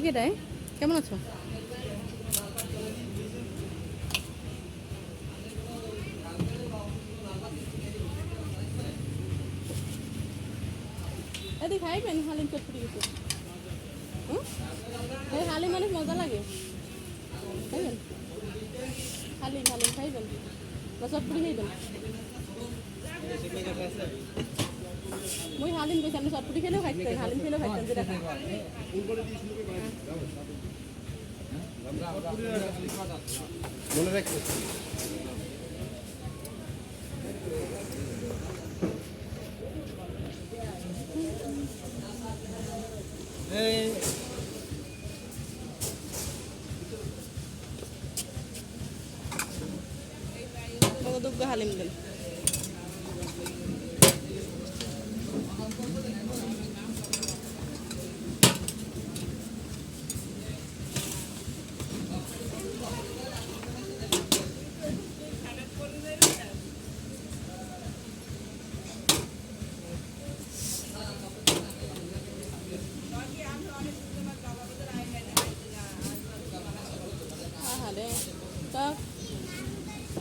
এটাই কেমন আছো? এদিকে খাইবেন হালিম চটপটি কিছু? এই হালিম অনেক মজা লাগে, খাইবেন? হালিম হালিম খাইবেন না চটপটি খাইবেন? মুই হালিম কইছি, আপনি চটপটি খেলেও খাইতেন, হালিম খেলেও খাইতেন, যেটা খান। মনে রাখতে দুগ্গ হালিম দেন। আরে তা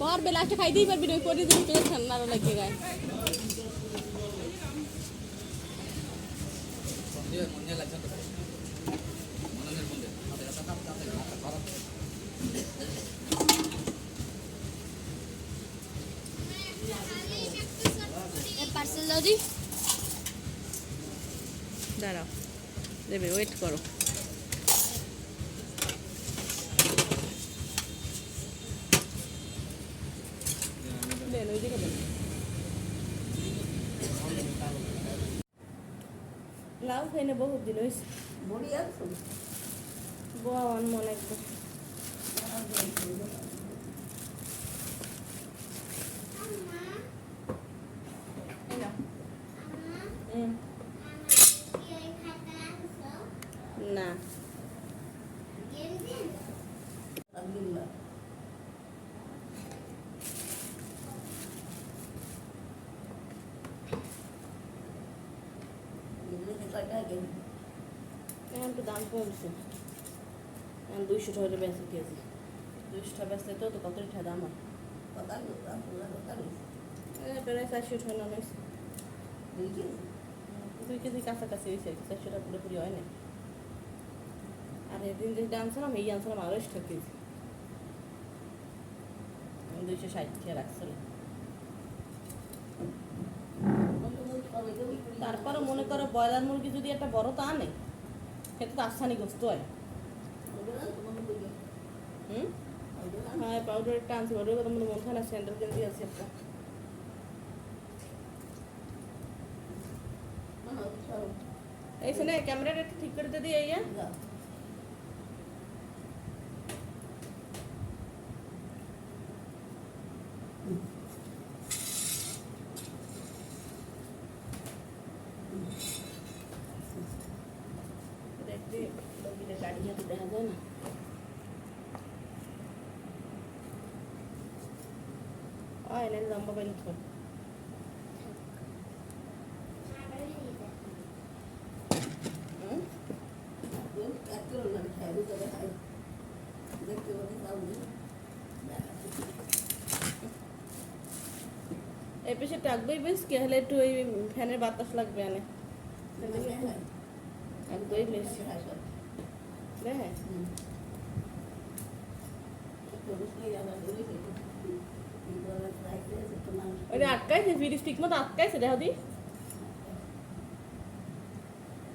পর বেলাটা খাইতেই পারবি না, পরে দিন তোর ঠান্ডা লাগে গায়ে। দাঁড়াও, দেবে, ওয়েট করো। দেন ওইদিকে দেন। লাউ খাই না বহুত দিন হয়েছে। বড়ি আনছো? বন মনে একদম না এখন তো দাম কমছে, এখন 200 টাকা বেচে কেজি। 200 টাকা বেচলে তো কত টাকা দাম হয়? প্রায় 400 টাকা নাম হয়েছে। 2 কেজি কাছাকাছি হয়েছে, 400 টাকা পুরোপুরি হয় না। আর এদিন যে আনছিলাম, এই আনছিলাম আরো 100 কেজি, 260 টাকা রাখছিল। তারপরে মনে করো ব্রয়লার মুরগি যদি একটা বড় তা আনে, সেটা তো আসানি গোস্ত হয়। হ্যাঁ, পাউডার একটা আনছি, ওটার কথা মনে মন খায় না, স্যান্ডেল কেন্দ্রে আছে একটা। এই শুনে ক্যামেরাটা একটু ঠিক করে দিই। এই গাড়ি হাতে দেখা যায় না। এনে লম্বা পাইল তো এই পেশে টাকবেই বেশ কে হলে একটু ওই ফ্যানের বাতাস লাগবে আনে একদমই বেশ হ্যাঁ। ওই আটকাইছে ফ্রিজ ঠিক মতো আটকাইছে, দেখো দি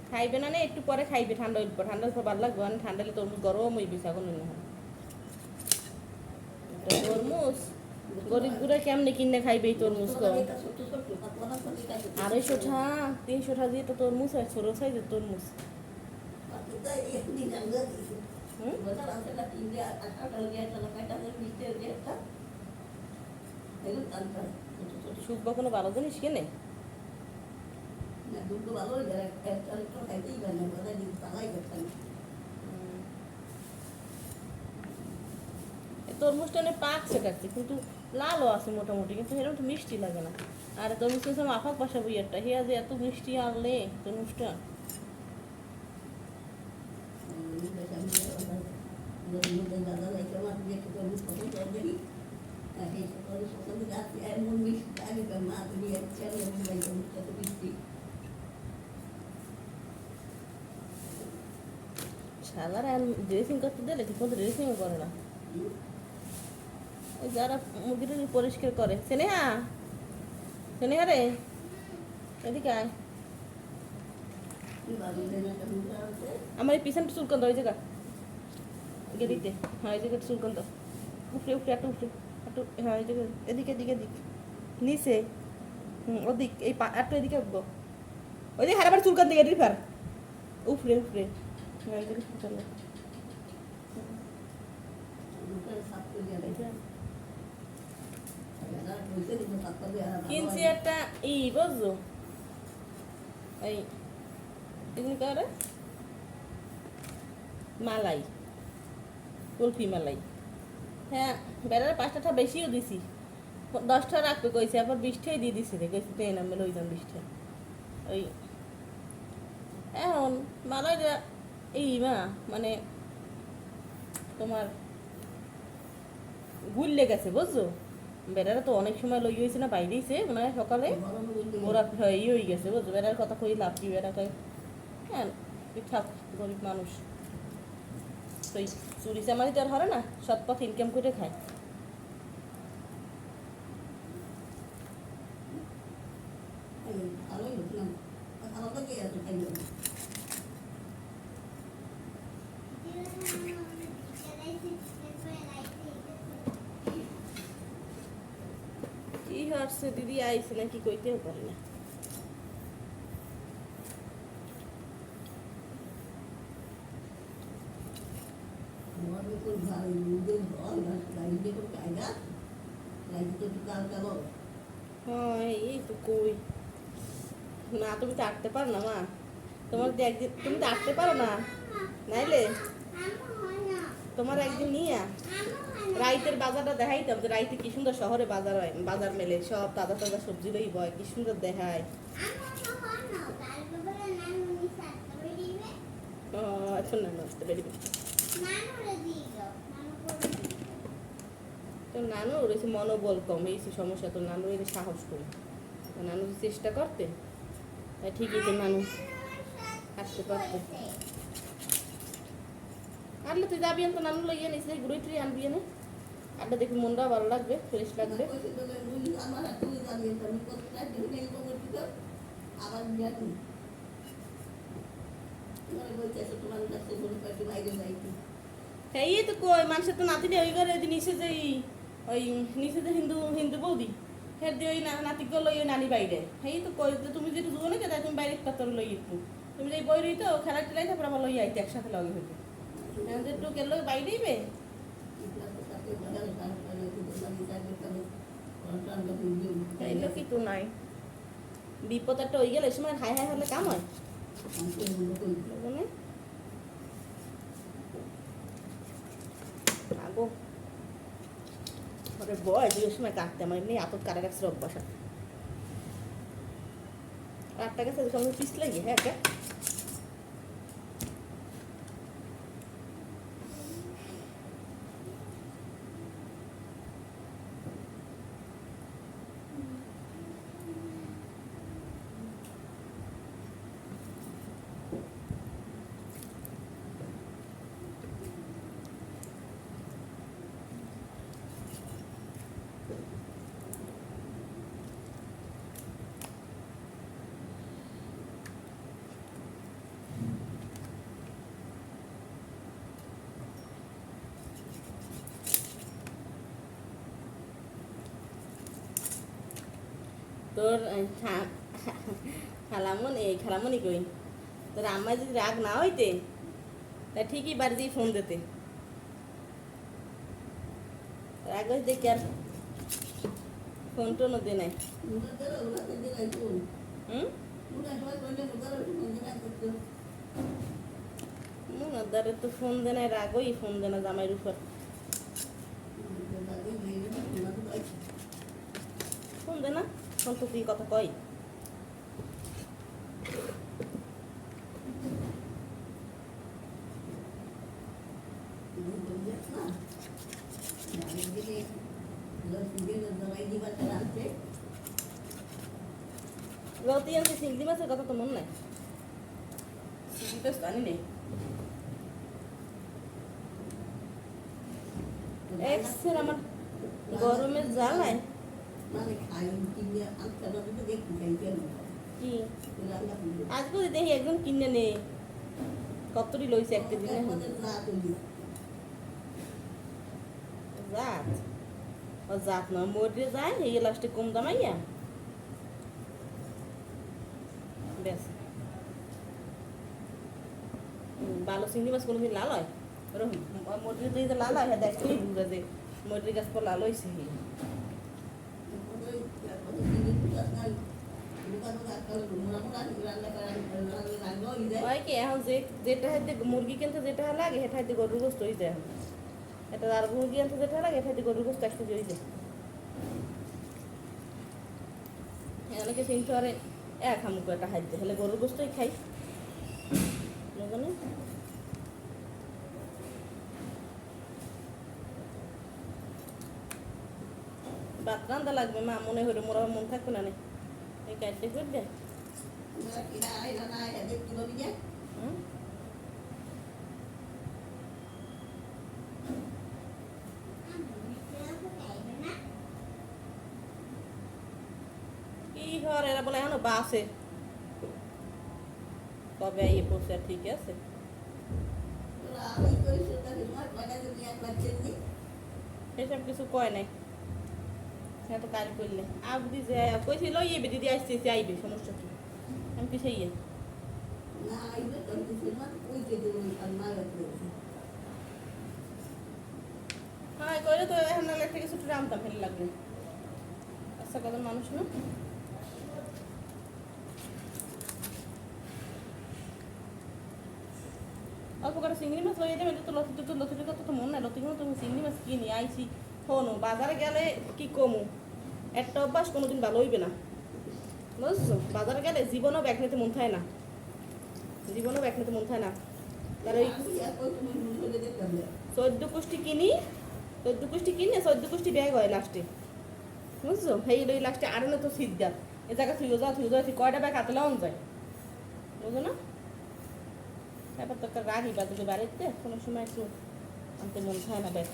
খাইবে না, একটু পরে খাইবে, ঠান্ডা উঠবো, ঠান্ডা উঠবো ভালো লাগবে, ঠান্ডা হলে তরমুজ গরম হইবে, এখন তরমুজ গরিব গুড়া কেমনে কিনে খাইবে এই তরমুজ? 250 টাকা 300 টাকা দিয়ে তো তরমুজ হয়, ছোট সাইজের তরমুজ। শুকবা কোনো ভালো জিনিস কেনে? তরমুজটা অনেক পাকছে কাটছে, কিন্তু লালও আছে মোটামুটি, কিন্তু এরকম তো মিষ্টি লাগে না। আর তরমুজ খেয়েছিলাম আফাক পাশা বইয়েরটা, হিয়া যে এত মিষ্টি আনলে তরমুজটা। শালার ড্রেসিং করতে দিলে ঠিক মতো ড্রেসিংও করে না। ওই যারা মুরগিটা পরিষ্কার করে, স্নেহা স্নেহা রে এদিকে আয়। আমার এই পিছনটা চুলকান দাও, ওই জায়গা গেদিতে, হ্যাঁ এই জায়গাটা চুলকান দাও, উপরে উপরে একটু উপরে একটু, হ্যাঁ এই জায়গা এদিকে এদিকে এদিক নিচে, ওদিক এই একটু এদিকে উঠবো, ওই যে হারাবার চুলকান দিকে এদিকে ফের উপরে উপরে, হ্যাঁ এই জায়গাটা চুলকান দাও। কিনছি একটা বুঝছো এই এগুলো করে মালাই, কুলফি মালাই। হ্যাঁ বেড়ার 5টা বেশিও দিছি, 10টা রাখবে কইছে, আবার 20টাই দিয়ে দিছি রে, কইছে পেয়ে নামবে ওই যান 20টা। ওই এখন মালাইটা মানে তোমার গুললে গেছে বুঝছো, বেড়ারা তো অনেক সময় লই হয়েছে না, বাইরেইছে মনে হয় সকালে, ওরা হয়ে গেছে বুঝছো। বেড়ার কথা কই লাভ কি, বেড়া কয় হ্যাঁ থাক গরিব মানুষ, তো চুরি চামারি তো আর হরে না, সৎ পথ ইনকাম করে খায়। কি হচ্ছে দিদি আইছে নাকি কইতেও পারে না। হ্যাঁ এই তো কই না, তুমি তো আঁকতে পারো না মা, তোমার একদিন তুমি তো আঁকতে পারো না, নাইলে তোমার একদিন নিয়ে রাইতের বাজারটা দেখাইতাম, যে রাইতে কি সুন্দর শহরে বাজার হয়, বাজার মেলে সব তাজা তাজা সবজি লই বয়, কি সুন্দর দেখায়। এখন না আসতে পারি তো, নানু রয়েছে মনোবল কম, এই সমস্যা, তো নানু এর সাহস করি, নানু চেষ্টা করতে ঠিকই তো নানু আসতে পারতো। আনলে তুই যাবি তো নানু লইয়া নিস, ঘুরে টুরে আনবি না, আড্ডা দেখি মনটা ভালো লাগবে, ফ্রেশ লাগবে। এই তো কই মানুষের তো নাতিনি ওই ঘরে নিচে যে ওই নিচে যে হিন্দু হিন্দু বৌদি ফের দিয়ে ওই নাতি গো লই নানি বাইরে, এই তো কই তুমি যেটা জুয়ো না তাই তুমি বাইরে কত লই একটু, তুমি যে বই রই তো খেলা টেলাই তারপর আমার লই আইতে একসাথে লগে হইতে, একটু গেল বাইরেইবে। এইগুলো কিন্তু নাই, বিপদ একটা হয়ে গেলে সময় হাই হাই হলে কাম হয়। আগো ওদের বয়স ওই সময় কাটতে আমার এমনি আপদ কাটা গাছের অভ্যাস, কাটটা গাছে সঙ্গে পিস লাগে। হ্যাঁ তোর খালামনি কই তোর আম্মায় যদি রাগ না হইতে তা ঠিকই বাড়ি দিয়ে ফোন দিতে, রাগ হয়েছে দেখি আর ফোন টোনও দে নাই। মুনাদারে তো ফোন দে নাই, রাগই ফোন দে না জামাইয়ের উপর। এখন তো তুই কথা কই লতি আনতে চিংড়ি মাছের কথা তো মন নাই চিংড়ি তো জানি নেই এক্সের আমার গরমের জ্বালায় কি আজকে দেখি একদম কিনে নে কতটি লইছে একটা দিনে জাত ও জাত না মরে যায় এই লাস্টে কম দামাইয়া বেশ ভালো চিংড়ি মাছ কোনোদিন লাল হয় ওরকম মটরি দিয়ে লাল হয় দেখলেই বুঝা যে মটরি গাছ পর লাল হয়েছে হয় কি এখন যেটা হাতে মুরগি কিনতে যেটা লাগে সেটা হাতে গরুর গোস্ত হয়ে যায় এটা আর মুরগি আনতে যেটা লাগে এটা হাতে গরুর গোস্ত একটা হয়ে যায় অনেকে চিনতে পারে খামুক একটা খাইতে হলে গরুর গোস্তই খাই জানি ভাত রান্দা লাগবে মা মনে হইলে মোরা মন থাকবে না এই কাটতে করবে কি ঘর এরা বলে এখনো বাসে কবে এই পৌঁছে ঠিক আছে এসব কিছু কয় নাই হ্যাঁ তো কাজ করলে আবদি যে কইছিল ইয়ে দিদি আসছে আইবে সমস্যা কি আমি কি সেই হ্যাঁ কইলে তো এখন না একটা কিছু রামতাম ফেলে লাগবে আচ্ছা কত মানুষ না অল্প করে চিংড়ি মাছ লইয়ে দেবে তো লতি তো মন নাই লতি তুমি চিংড়ি মাছ কিনি আইছি হনো বাজারে গেলে কি কমু একটা অভ্যাস কোনোদিন ভালো হইবে না বুঝছো বাজারে গেলে জীবনও ব্যাগ নিতে মন থাকে না তার ওই 14 কুষ্টি কিনি 14 কুষ্টি ব্যাগ হয় লাস্টে বুঝছো সেই লই লাস্টে আরে না তো সিদ্ধা এ জায়গা থুইও যা কয়টা ব্যাগ হাতে লাউন যায় বুঝো না তারপর তো রাখি বাদুকে বাড়িতে কোনো সময় একটু আনতে মন থাকে না ব্যাগ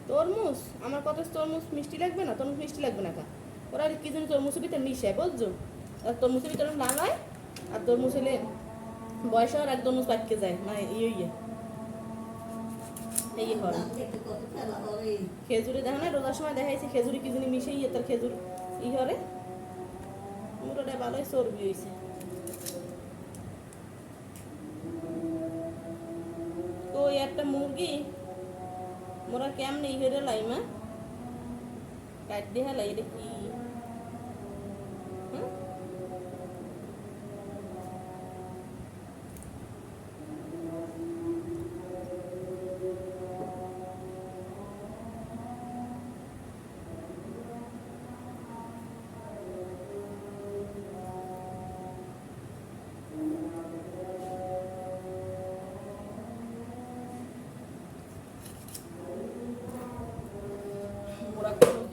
তরমুজ আমার কত তরমুজ মিষ্টি লাগবে না তরমুজ মিষ্টি লাগবে না কা ওরা কি জানি তরমুজের ভিতরে মিশায় বুঝছো আর তরমুজের ভিতরে লাল হয় আর তরমুজ হলে বয়স আর এক তরমুজ পাটকে যায় মানে এই হয় খেজুরি দেখো না রোজার সময় দেখাইছে খেজুরি কি জানি মিশে তার খেজুর হরে মোটাটা ভালোই চর্বি হয়েছে ওই একটা মুরগি মোরা কেমনে হেরে লাইমা কাট দিয়ে হেলাই এটা কি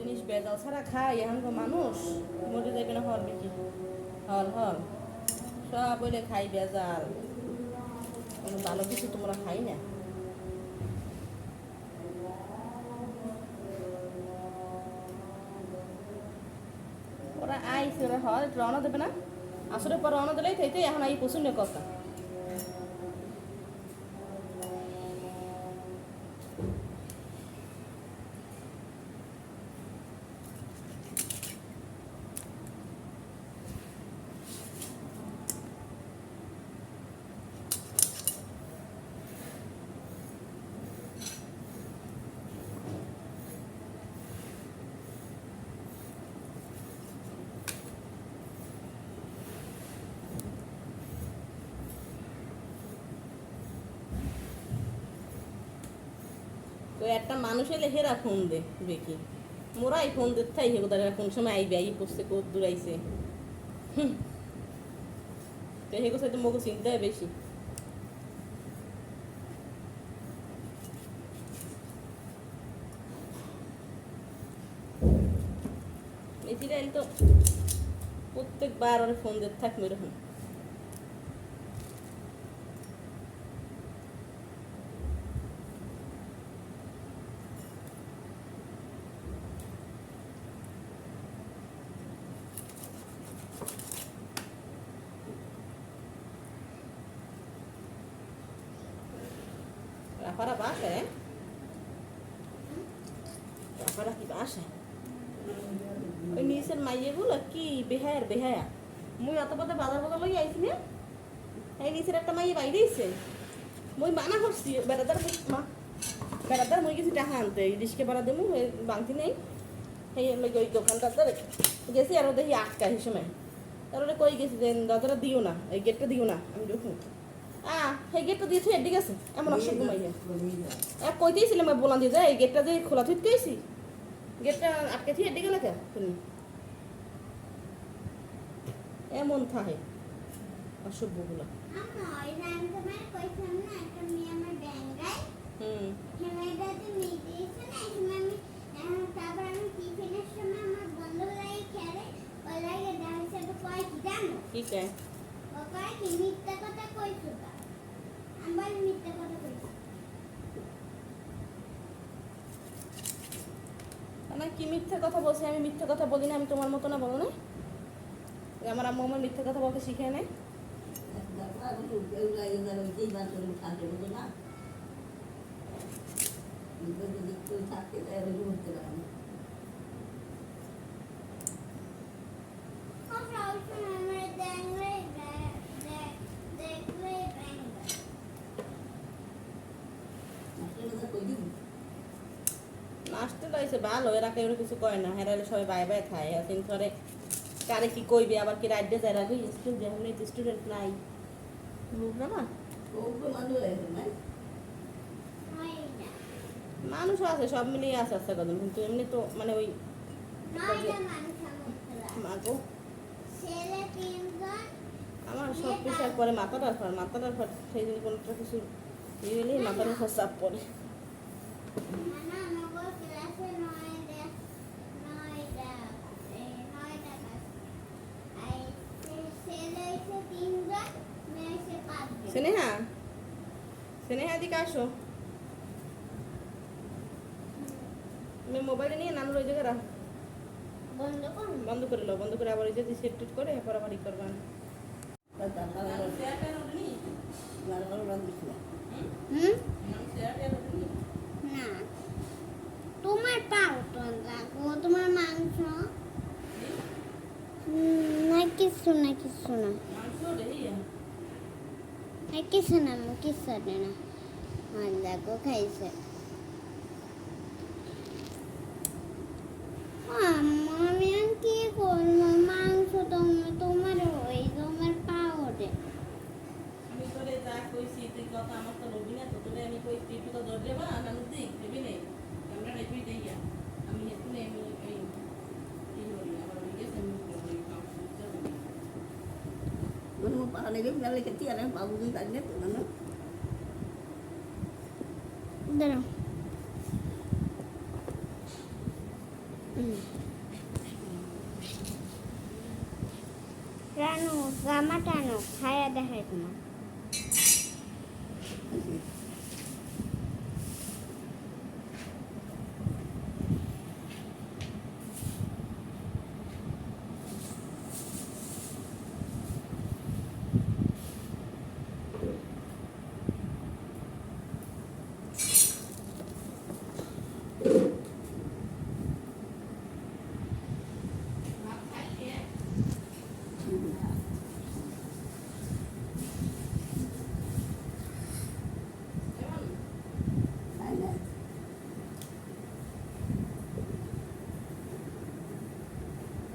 জিনিস বেজাল ছাড়া খাই এখন তো মানুষ মরে যাবে না হল বেশি হল সব বলে খাই বেজাল কোনো ভালো কিছু তোমরা খাই না ওরা আইসে ওরা হল রওনা দেবে না আসলে পর রওনা দিলেই থাইতে এখন এই পছন্দ কথা ওই একটা মানুষ এলে হেরা ফোন দে দেখি মোরাই ফোন দিতে থাই হেগো তারা কোন সময় আইবে আই করছে কত দূর আইছে তো হেগো সাথে মগো চিন্তাই বেশি মেথিরাইল তো প্রত্যেকবার ওরা ফোন দিতে থাকবে এরকম রাফারা বাসে রাফারা কি বাসে ওই নিচের মাইয়েগুলো কি বেহায়ার বেহায়া মুই অত পথে বাজার বাজার লই আইছি না এই নিচের একটা মাইয়ে বাইরেছে মুই মানা করছি বেড়াদার মা বেড়াদার মুই গেছি টাকা আনতে রিস্কে ভাড়া দেবো বাংতি নেই সেই লই ওই দোকানটার দ্বারা গেছি আর দেখি আটকা এই সময় তারপরে কই গেছি যে দাদারা দিও না এই গেটটা দিও না আমি দেখুন সেই গেটটা দিয়েছি এদিকে গেছে এমন অসভ্য মাইয়া কইতেইছিলাম বলান দিয়ে যায় এই গেটটা যে খোলা থুইতে গেছি গেটটা আটকে থুই এদিকে লেখা তুমি এমন থাকে অসভ্যগুলো কি চাই কি মিথ্যা কথা বলছি আমি মিথ্যা কথা বলি না আমি তোমার মতো না বলো না আমার আম্মু আমার মিথ্যা কথা বলতে শিখে নেয় নাচতে লাইছে ভালো এরা কেউ কিছু কয় না হেরালে সবাই বাই বাই খায় এখন ধরে কারে কি কইবে আবার কি রাইডে যায় রাখি স্কুল যেমন স্টুডেন্ট নাই বুঝলো না মানুষ আছে সব মিলিয়ে আছে আস্তে কদম কিন্তু এমনি তো মানে ওই মাগো আমার সব পেশার পরে মাথাটার ফর সেই জন্য কোনোটা কিছু ইয়ে হলেই মাথার উপর চাপ পড়ে স্নেহা স্নেহা দিকে আসো তুমি মোবাইলে নিয়ে নানুর ওই জায়গায় রাখো বন্ধ করে লো বন্ধ করে আবার ওই যদি সেট টেট করে এরপর আবার ই করবা না তোমার পাও তো লাগো তোমার মাংস না কিছু না কিছু না কিছু না কিছু না আর দেখো খাইছে আমি আর কি করবো মাংস তোমার ওই তোমার পাওয়ারে আমি তোরে যা কইছি তুই কথা আমার তো লবি না তো তোরে আমি কই তুই তো ধরে দেবা নানু দিক দেবি নেই আমরা রেপি দেইয়া আমি এখানে আমি এই কি হলো আবার ওই গেছে আমি ওই কাম করতে হবে Bueno, para negar una vez que tiene, vamos a ir al neto, ¿no? দাঁড়াও রানু জামা টানো খায়া দেখাই তোমার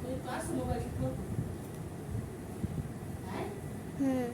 তুই পাস মোবাইল ফোন হ্যাঁ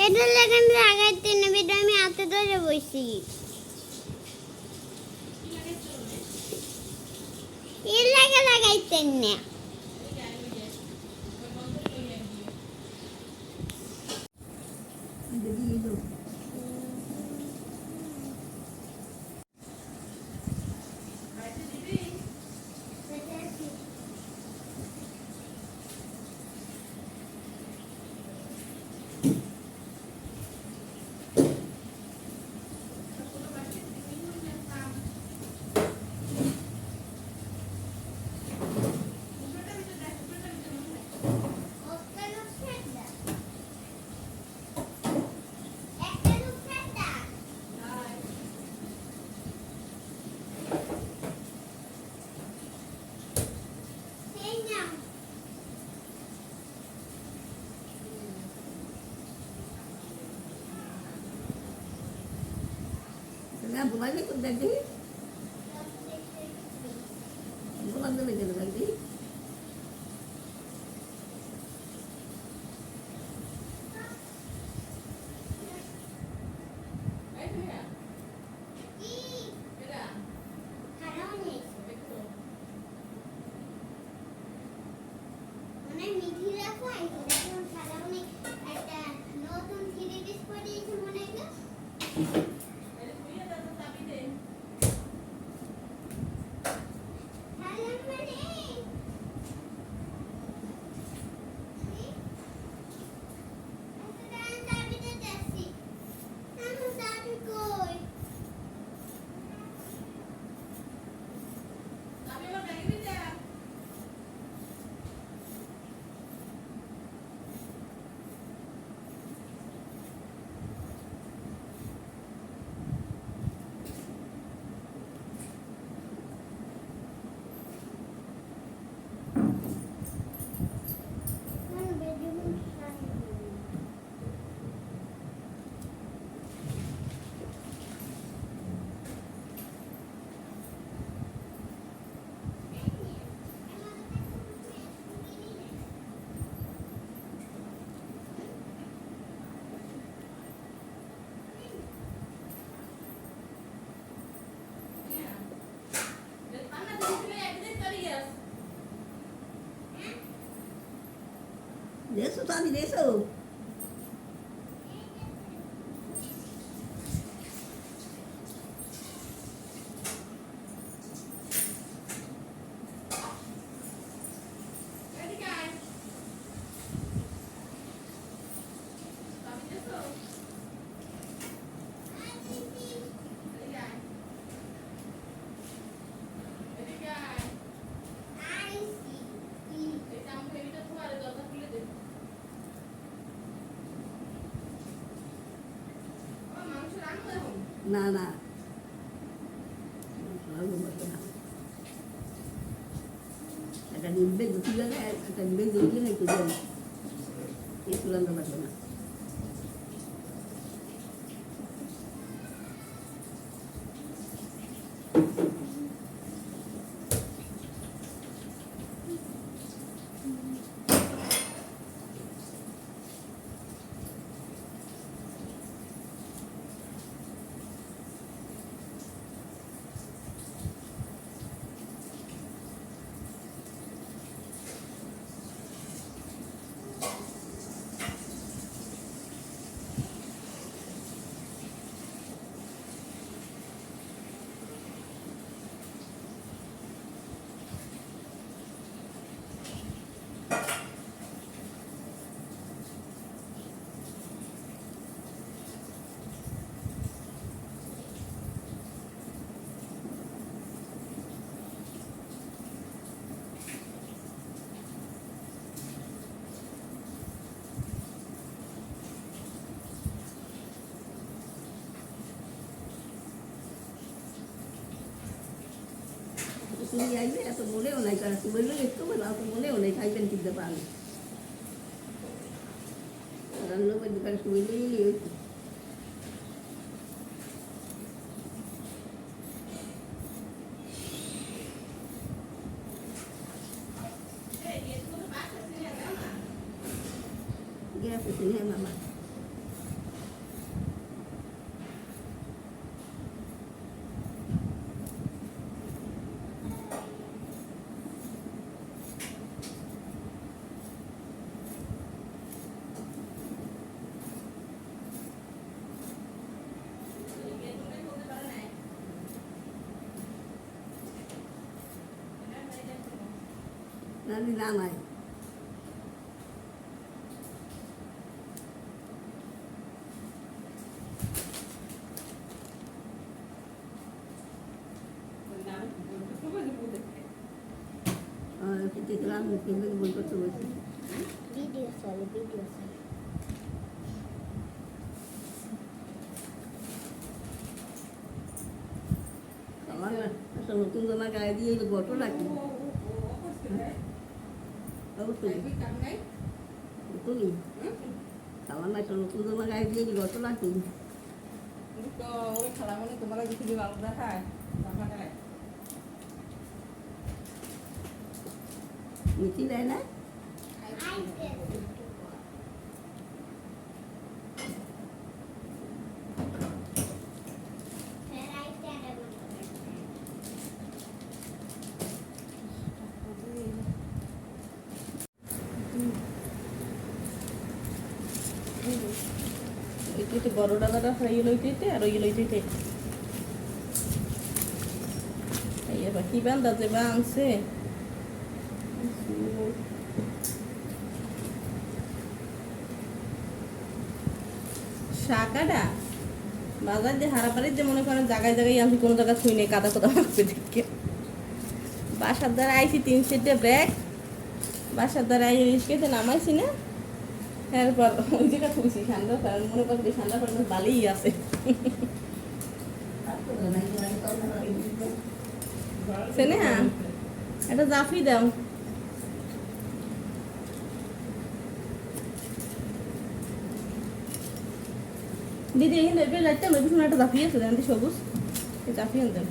এটা লাগান লাগাইতে নেবে, এটা আমি হাতে ধরে বসি। এর লাগা লাগাইতেন না। দিয়ে দাও। Nga bumalik ko dati. Bukan na may dalawa dati. Deso tadi deso. না না একটা নিম্বে দুটি লাগে একটা নিম্বে দুটি লাগে একটু দেন একটু রান্না লাগবে না তুমি আইবে এত মনেও নাই কারণ তুমি একটু বেলা অত মনেও নেই খাইবেন কিনতে পারবে রান্নার দোকানে শুইলেই গ্যাস আছে হ্যাঁ মামা নানি না নাই দেখলাম কিন্তু বই করতে বলছি ভিডিও চলে আমার একটা নতুন জামা গায়ে দিয়ে গটো রাখি তুলি আমার একটা নতুন জামা গায়ে দিয়ে গটো রাখি তো ওই খালা মনে তোমার কিছু ভালো দেখায় মিষ্টি দেয় না ওইটি বড় ডাকাটা ফ্রাই লইতে আর ওই লইতে এই এবার কি বান্ধা যে বানছে শাকাটা বাজার দিয়ে হারাপাড়ির যে মনে করেন জায়গায় জায়গায় আমি কোনো জায়গায় ছুঁই নেই কাদা কোদা মাখবে দেখে বাসার দ্বারা আইছি 3 সেটে ব্যাগ বাসার দ্বারা আই রিস্কেতে নামাইছি না এরপর ওই জায়গা খুঁজছি ঠান্ডা কারণ মনে করেন ঠান্ডা পড়ে বালিই আছে সেনে এটা জাফি দাও দিদি এখানে এবার লাইটটা নয় পিছনে একটা জাফি আছে জানতে সবুজ এই জাফি আনতেন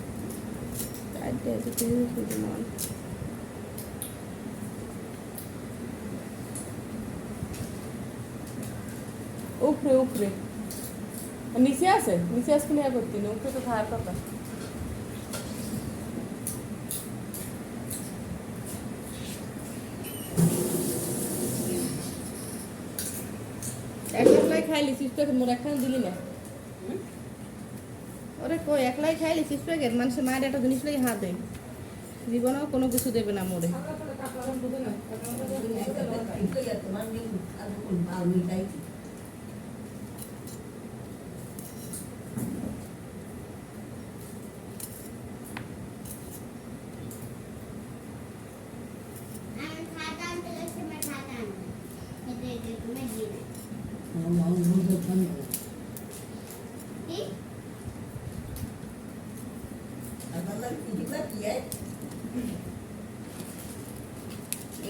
উপরে নিচে আছে নিচে আজকে নেওয়া করতি না উপরে তো খাওয়ার কথা একলাই খাইলি চিপস প্যাকেট মোর একখানে দিলি না ওরে কই একলাই খাইলি চিপস প্যাকেট মানুষের মায়ের একটা জিনিস লাগে হাতে জীবনেও কোনো কিছু দেবে না মোরে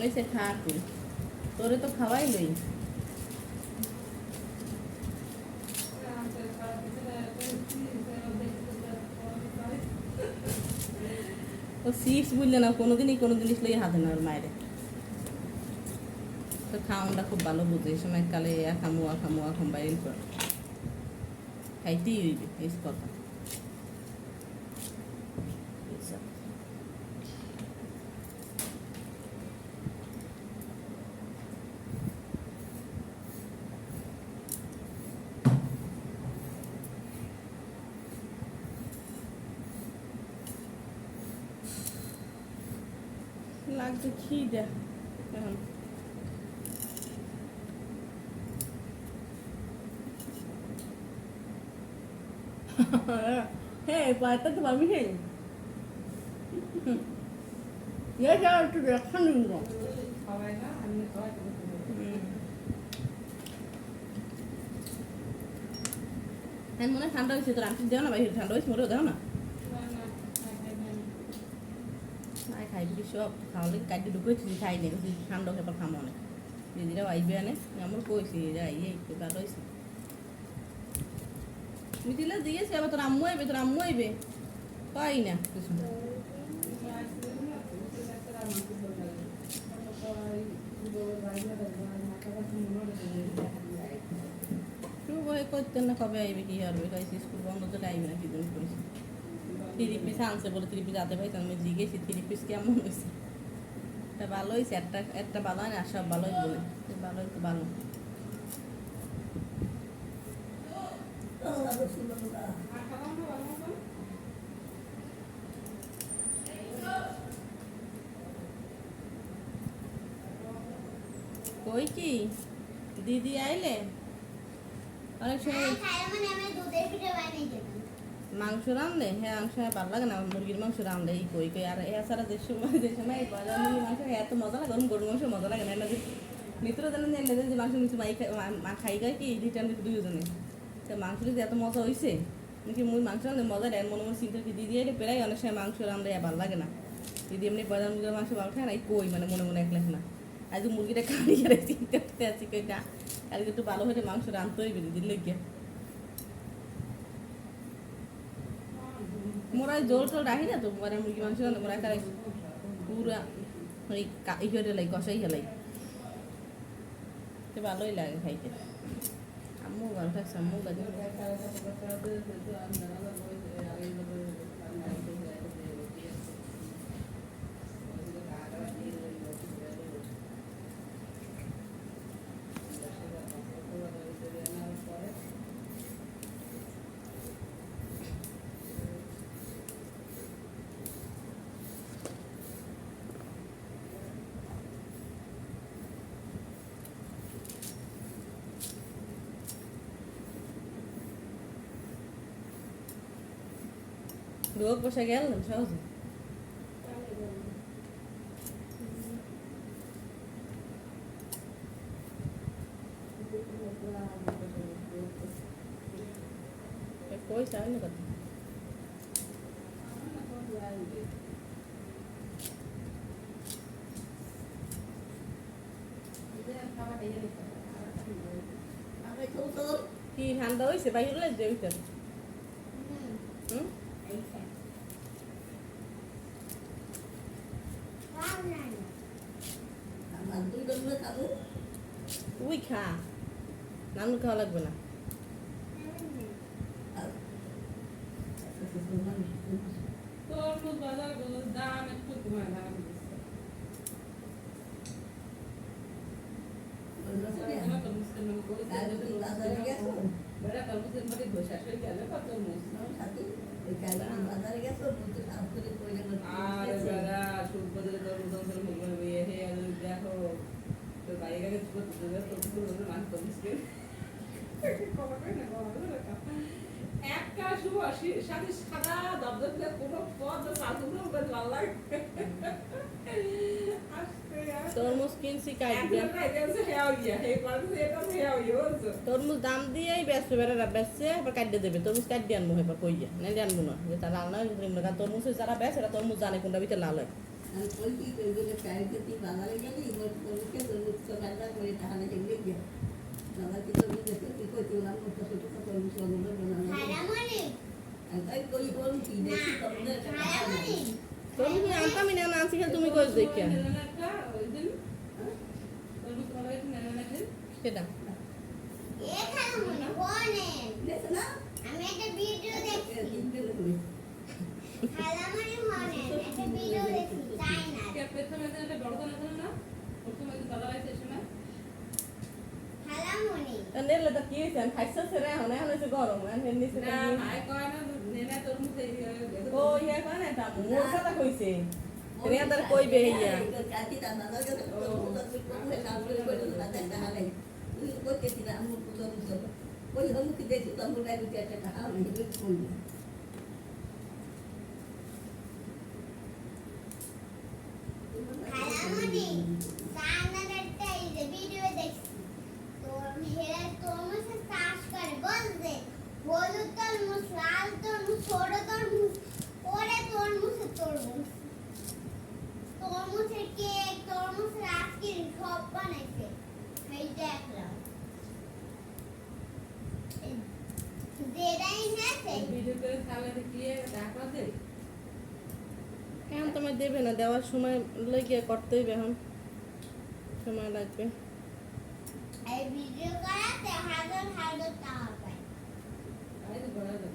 এসে খা তুই তোরে তো খাওয়াই লই ও চিপস বুঝলে না কোনোদিনই কোনো জিনিস লই হাতে না ওর মায়ের তো খাওয়ানটা খুব ভালো বুঝে এই সময় কালে খাম বাইরে কর খাইতেই হইবে এই কথা লাগছে খিদে এখন হ্যাঁ পাতা তো পাবি হে একটু দেখা নিব হ্যাঁ মনে ঠান্ডা হয়েছে তোর আন্টি দেও না ভাই ঠান্ডা হয়েছে মোটেও দেও না খাইবি সব খাওয়ালে কাটি ঢুকেছি খাই নি ঠান্ডা এবার খামো অনেক দিদিরাও আইবে আনে আমার কইছি যাই একটু ভালো হয়েছে মিটিলা দিয়েছে আবার তোর আম্মু আইবে পাই না কিছু করতেন না কবে আইবে কি হবে স্কুল বন্ধ তো আইবে না কি দিন করেছি 3 পিস আনছে বলে 3 পিস আতে পাইতাম আমি জিজ্ঞেসি 3 পিস কেমন হয়েছে এটা ভালো হয়েছে একটা ভালো হয় না সব ভালোই বলে ভালো একটু ভালো কই কি দিদি আইলে অনেক সময় মাংস রাঁধলে হ্যাঁ মাংস ভালো লাগে না মুরগির মাংস রাঁধলে এই কই কই আর এছাড়া যে সময় ব্রয়লার মুরগির মাংস এত মজা লাগে ওরকম গরুর মাংস মজা লাগে না এনে মিত্র জানেন যে এনে যে মাংস মিত্র খাই খাই কি রিটার্ন দুজনে তো মাংস যদি এত মজা হয়েছে নাকি মুই মাংস রাঁধলে মজা দেয় মনে মনে চিন্তা দিদি এলে প্রায় অনেক সময় মাংস রাঁধলে ভালো লাগে না দিদি এমনি ব্রয়লার মুরগির মাংস ভালো খায় না এই কই মানে মনে মনে একলা না আজ মুরগিটা খাড়িয়ে চিন্তা করতে আছি কইটা আর একটু ভালো হলে মাংস রাঁধতে হইবে দিদির লেগে মোরা জোর টোল রাখি না তো মোরা মুরগি মাংস রাঁধলে মোরা একটা পুরা ওই ইয়ে লাই কষাই হেলাই ভালোই লাগে খাইতে আম্মু ভালো থাকছে আম্মু কাজে রোগ বসে গেল সহজে কই চাই না কথা কি ঠান্ডা হয়েছে বাইরে যে ওইটা হুম তুই খা নানু খাওয়া লাগবে না দাম একটু কমায় দাম একটা শুভ সাথে সাদা দবদবে কোনো পদ সাধুগুলো ভালো লাগে তরমুজ কিনছি তরমুজ দাম দিয়েই বেচবে বেড়ারা বেচছে আবার কাটিয়ে দেবে তরমুজ কাটিয়ে আনবো এবার কইয়া নাইলে আনবো না যে তার লাল নয় তরমুজ যারা বেচে এরা তরমুজ জানে কোনটা ভিতরে লাল হয় তরমুজ আনতামই না আনছি খেলে তুমি কই দেখিয়া সেটা আমি একটা ভিডিও দেখছি খালামণি মনে একটা ভিডিও দেখছি তাই না খালামণি নেলে তো কি হয়েছে খাইছে সেরে এখন এখন হয়েছে গরম এখন নিচে ও ইয়া করে না এটা মোর কথা কইছে রিয়া তার কইবে ইয়া খালামণি সামনের একটা এই যে ভিডিও দেখছি তো হেরা তরমুজ চাষ করে বলছে হলুদ তরমুজ লাল তরমুজ ছোট তরমুজ ওরে তরমুজের তরমুজ তরমুজের কেক তরমুজের আইসক্রিম সব বানাইছে এই দেখলাম যেটাই নেছে ভিডিও করে তাহলে দেখিয়ে টাকা দে এখন তোমার দেবে না দেওয়ার সময় লেগে করতে হইবে এখন সময় লাগবে এই ভিডিও করাতে হাজার হাজার টাকা পায় আই তো বড় দে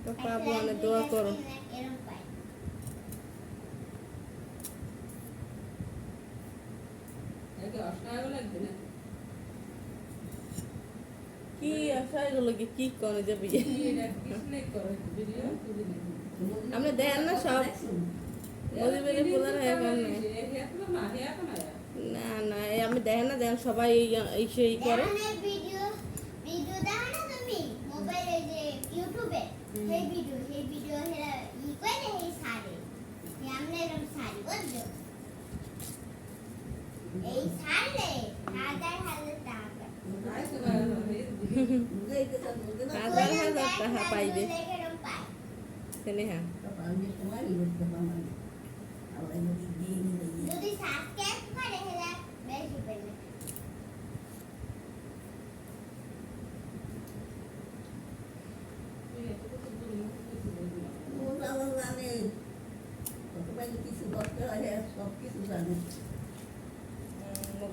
তো পাবো অনেক দোয়া করো এরকম পায় একে অষ্টায় লাগবে না কি আশা এগুলো কি করে যাবি এটা কিসনে করে ভিডিও তুলে নে আমরা দেন না সব ওই বেলে পোলার হয়ে গেল না না না দেখে না দেখেন সবাই এই সেই করে ভিডিও দেখো না তুমি মোবাইলে যে ইউটিউবে সেই ভিডিও হেরা ই করে এই সারে আমরা এরকম সারি বুঝছো এই সারে হাজার হাজার টাকা হাজার হাজার টাকা পাইবে এরকম পায় স্নেহা যদি সাবস্ক্রাইব করে হেরা বেশি পাইবে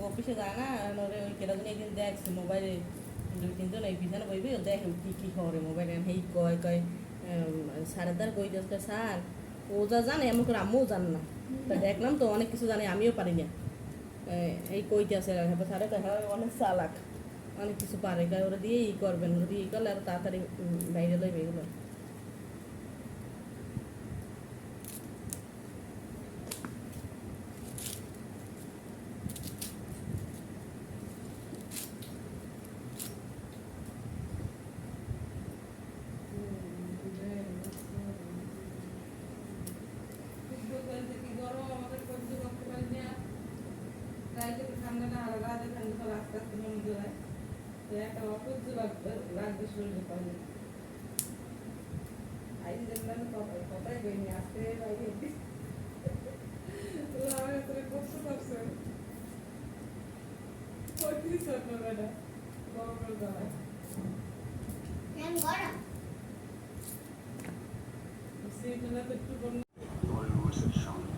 অফিসে যায় না ওরে ওই কেরাদিন একদিন দেখছে মোবাইলে 2-3 জন এই পিছনে বইবে দেখে কি খবরে মোবাইলে এই কয় সাড়ে তার কই যাচ্ছে স্যার ও যা জানে এমন করে আমিও জান না তা দেখলাম তো অনেক কিছু জানে আমিও পারি না এই কইতে আছে স্যারে অনেক চালাক অনেক কিছু পারে ওরা দিয়ে ই করবেন ওরা দিয়ে ই করলে আরো তাড়াতাড়ি বাইরে লইবে এগুলো ঠান্ডাটা আর রাতে ঠান্ডা আস্তে আস্তে মনে হয় একটা অসহ্য লাগবে শরীরে পানি আইন দেখলাম কথাই বেরিয়ে আসতে বাইরে আমার আসলে কষ্ট করছে কঠিন ছোট বেটা গরমের বেলায় কেন গরম সেইখানে তো একটু তোমার ইউনিভার্সিটির সামনে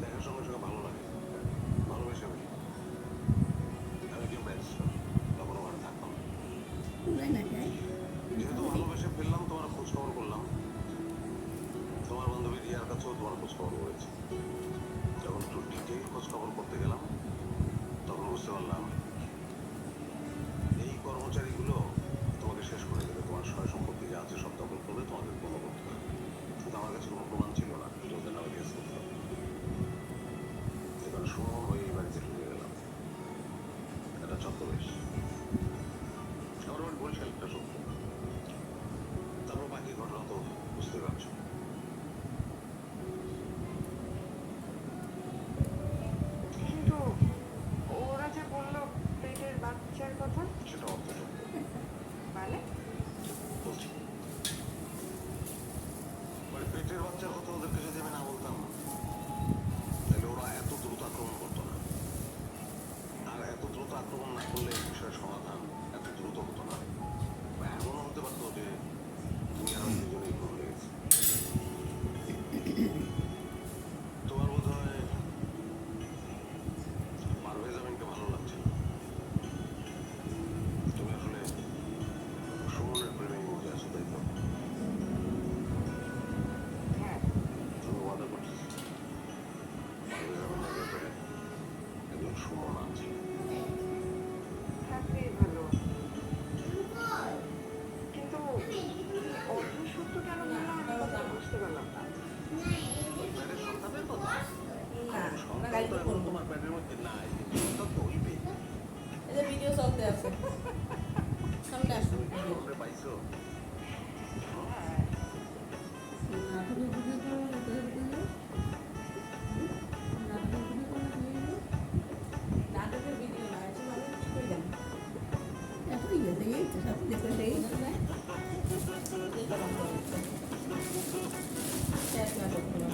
দেখার সঙ্গে সঙ্গে ভালো লাগে ভালোবেসে আমি কেউ ব্যারিস্টার তখন ওখানে থাকতাম যেহেতু ভালোবেসে ফেললাম তোমার খোঁজ খবর করলাম তোমার বান্ধবী রিয়ার কাছেও তোমার খোঁজ খবর করেছি যখন একটু ডিটেইল খোঁজ খবর করতে গেলাম তখন বুঝতে পারলাম এই কর্মচারীগুলো তোমাকে শেষ করে দেবে তোমার সয় সম্পত্তি যা আছে সব দখল করবে তোমাকে কোনো করতে হবে কিন্তু আমার কাছে কোনো প্রমাণ ছিল না ওদের নামে কেস করতে হবে এবার সুমন হয়ে এই বাড়িতে ঢুকে গেলাম এটা ছদ্মবেশ আমার বাড়ি বরিশাল একটা সত্য তারপর বাকি ঘটনা তো বুঝতে পারছো কিন্তু ওরা যে বললো পেটের বাচ্চার কথা সেটা অর্থ সত্য মানে বলছি মানে পেটের বাচ্চার কথা ওদেরকে যদি আমি না বলতাম তাহলে ওরা এত দ্রুত আক্রমণ করতো না আর এত দ্রুত আক্রমণ না করলে এই বিষয়ের সমাধান এত দ্রুত হতো না বা এমনও হতে পারতো যে তুমি আর আমি দুজনেই ভুল হয়ে গেছি তোমার বোধ হয় পারভেজ আমিনকে ভালো লাগছে না তুমি আসলে সুমনের প্রেমে মজা আছো তাই তো হ্যাঁ আমি ওয়াদা করছি পারভেজ আমিনের ব্যাপারে একজন সুমন আছে থাকলেই ভালো কিন্তু অর্ধ সত্য কেন বললাম আমি কথা বুঝতে পারলাম না প্যাডের সন্তানের কথা না সন্তান কাল তো তো এখন করবো তোমার প্যাডের মধ্যে নাই সন্তান তো হইবে এই যে ভিডিও চলতে আছে সামনে আসুন ওরে পাইছো নাটকের ভিডিও না আছে মানে কি করে জানি শেষ নাটক হলো।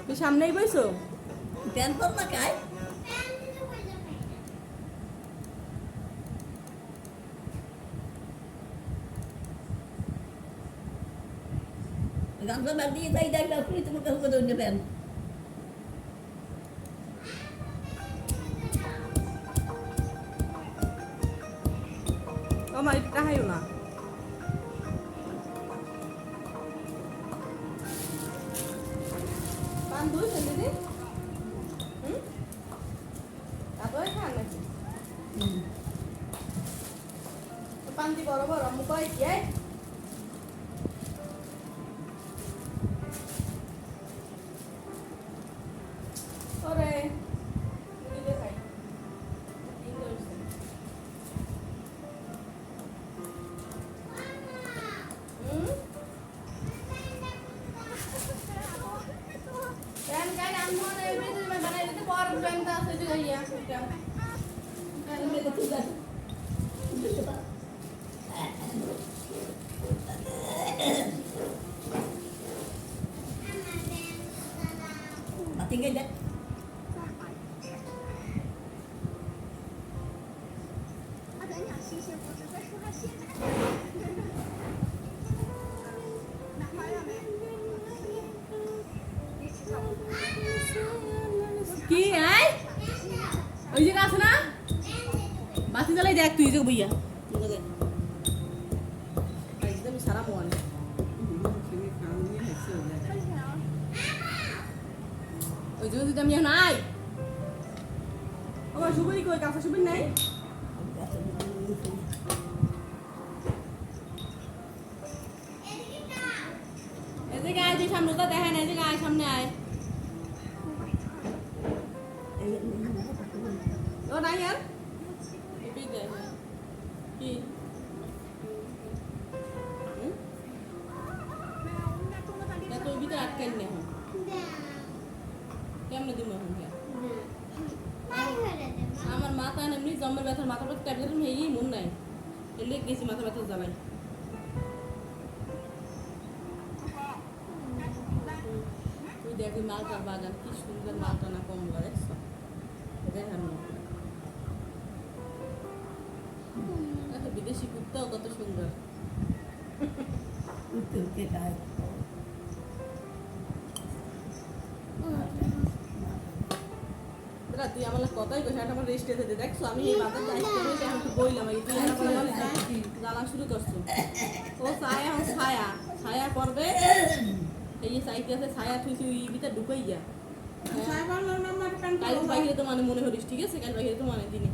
তুই সামনেই বইছো টেনশন না খায় গামছা বাদ দিয়ে তাই দেখ আপনি তোমার কাছে ধরে নেবেন আমার এটা হাইও না পান দুইছেন দিদি তারপরে খান নাকি পান্তি বড় বড় মুখ হয় কি মনে বেশি বানাই দিতে পর ব্যাংকটা আছে যে ইয়া এটা মেরে তুলে tinggal dah. Adanya sisir proses rahasia. Nak payah ni. কি আই ওই যে আছে না বাতি জ্বালাই দেখ তুই যে বইয়া একদম সারা মন ওই যে যদি আমি নাই আমার সুবরি কই কাছে সুবরি নাই এদিকে আয় যে সামনে তো দেখেন এদিকে আয় সামনে আয় ও নাই আর এটাই দেখ কি তো ভিতরে আটকাই না কেমনে দিব এখন আমার মাথা এমনি জমের ব্যথার মাথা ব্যথা ট্যাবলেট এই মন নাই এলে গেছি মাথা ব্যথা জ্বালাই তুই দেখবি মালটার বাগান কি সুন্দর মালটা না কমলা দেখছো দেখার মতো বিদেশি কুত্তাও কত সুন্দর Utuh dah. তুই আমার কথাই কইছ এটা আমার রেস্টে দিতে দেখছো আমি এই বাজার যাইতে হইছে আমি বইলাম এই তুই আমার জ্বালা শুরু করছো ও ছায়া ছায়া ছায়া করবে এই সাইকেলে ছায়া তুই তুই ভিতর ঢুকাই যা ছায়া বাংলা নাম্বার কান কাল বাইরে তো মানে মনে হরিস ঠিক আছে কাল বাইরে তো মানে দিনে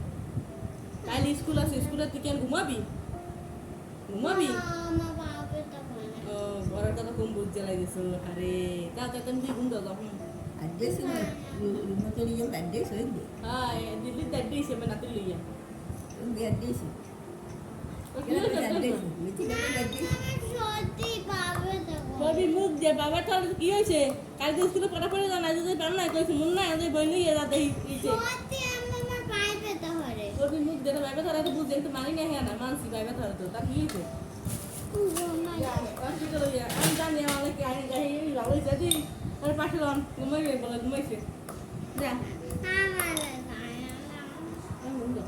কাল স্কুল আছে স্কুলে তুই কেন ঘুমাবি ঘুমাবি আমার বাবা তো বলে ও বড় কথা কম বুঝ জ্বালাই দিছো আরে তা তো কেন তুই ঘুম দাও তখন Ada semua. Rumah tu dia ada semua. হ্যাঁ দিল্লি দাদি সে মানে তুই লইয়া Dia ada semua. ও কি হলো Ada semua. Mesti ada. সত্যি বাবা তো ববি মুখ দে বাবা তোর কি হয়েছে কালকে স্কুলে পড়া পড়ে জানা যদি পার না কইছি মন না ওই বই নিয়ে যা দেই ইচ্ছে সত্যি আমার পায়ে পেতে হরে ববি মুখ দে বাবা তোরা তো বুঝে তো মানি না হ্যাঁ না মানসি বাবা তোরা তো তা কি হয়েছে হসপিটাল ইয়া আমি জানি আমার কি আই যাই ভালো যদি আর পাশে লন ঘুমাই বলে ঘুমাইছে যা আমার গায়া আমি ঘুম দাও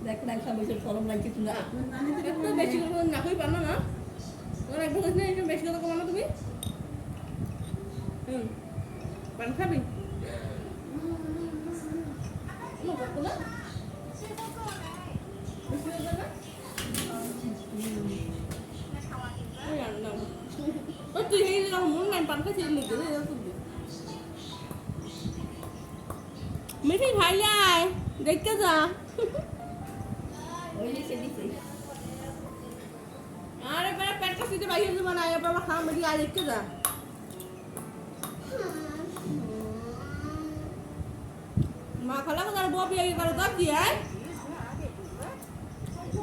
Dah kenal sama macam sorom lagi tu nak. একটু বেশি করে না কই পারো না ওরা একটু কইছ না একটু বেশি করে কমানো তুমি পান খাবি নো করতে না বেশি করে না ওই আর না ও তুই এই যে মন নাই পান খাইছিস লিখে দে তুই মিঠি ভাই আয় দেখতে যা Oh ini sedih. আরে বেটা পেটটা সিটে বাইরে যাবে না এবার আমরা খাওয়া মেডি আজ দেখতে যা মা খালা তো তার ববি আগে করে দাও কি আয়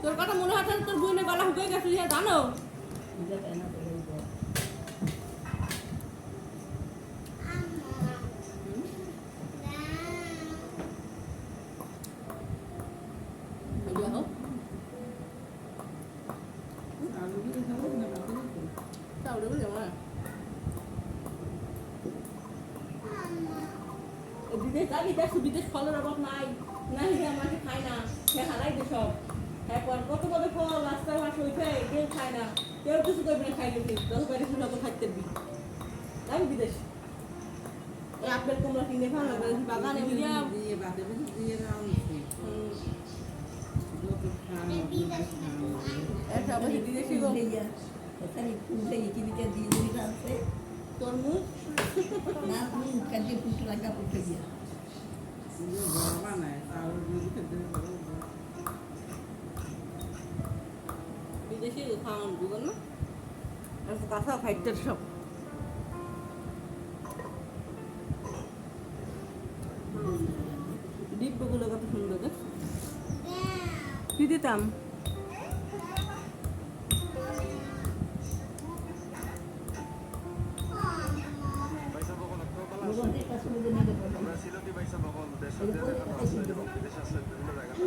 তোর কথা মনে হচ্ছে তোর বোনে গলা হুকে গেছে জানো Dia tak nak boleh buat. Iya, ho. আলু দিয়ে খাবো না ভাত দিয়ে Tahu dulu ya, Ma. বিদেশ যাবি দেখ বিদেশ ফলের অভাব নাই নাই আমাকে খায় না সে হারাই দে সব এখন কত বড় ফল রাস্তায় মাস হইতে কেউ খায় না কেউ কিছু করবে না খাই গেছি 10 বাড়ি শুনে তো খাইতে দিবি যাবি বিদেশ এই আপেল কুমড়া কিনে খাওয়া লাগবে বাগানে বুঝিয়া দিয়ে বাদে দিয়ে দাও যত খাওয়া একটা বসে বিদেশি গো Dia. Pasal itu saya kita di sini sampai. তরমুজ Nah, bukan dia putus lagi putus dia. বাবা নাই তাও দিয়ে খেতে পারো বিদেশি খাওয়ান বুঝলেন না আর কাঁচা খাইতে সব ডিব্বগুলো কত সুন্দর দেখ কি দিতাম